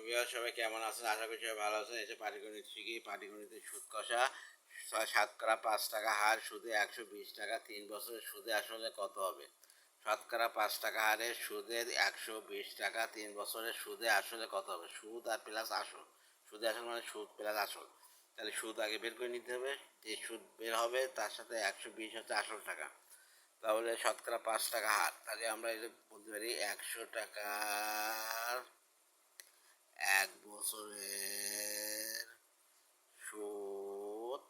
Viewer সবাই কেমন আছেন? আশা করি সবাই ভালো আছেন। এসে পাটিগণিত শিখি। পাটিগণিতের সুদ কষা শতকরা 5 টাকা হার সুদে 120 টাকা 3 বছরের সুদে আসলে কত হবে? শতকরা 5 টাকা হারের সুদে 120 টাকা 3 বছরের সুদে আসলে কত হবে? সুদ আর প্লাস আসল। সুদে আসল মানে সুদ প্লাস আসল। তাহলে সুদ আগে বের করে নিতে হবে। যে সুদ বের হবে তার সাথে 120 হচ্ছে আসল টাকা। তাহলে শতকরা 5 টাকা হার। তাহলে আমরা এটা বলতে পারি 100 টাকার 1 বছরের সুদ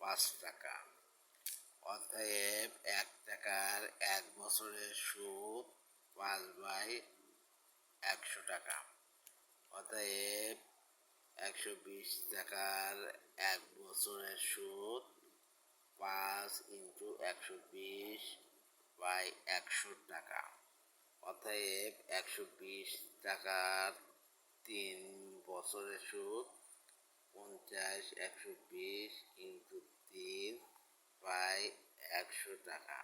5 টাকা। অতএব 1 টাকার 1 বছরের সুদ 5/100 টাকা। অতএব 120 টাকার 1 বছরের সুদ 5 × 120/100 টাকা। অতএব 120 টাকার 3 বছরের সুদ 50 120 × 3/100 টাকা।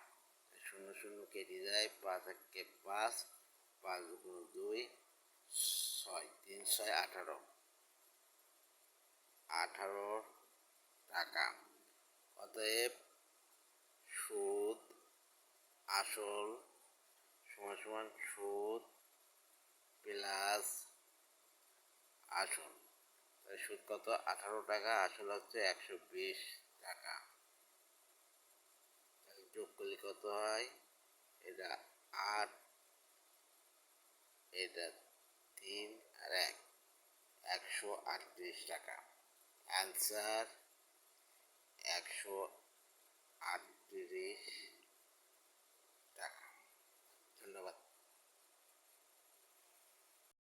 0 0 কেটে যায়, 5 1 5, 5 × 2 6, 3 6 18 টাকা। অতএব সুদ আসল সমান সুদ প্লাস আসল। সুদ কত? 18 টাকা, আসল হচ্ছে 120 টাকা। যোগ করলে কত হয়? এটা 8, এটা 3 আর 1, 138 টাকা। অ্যান্সার 138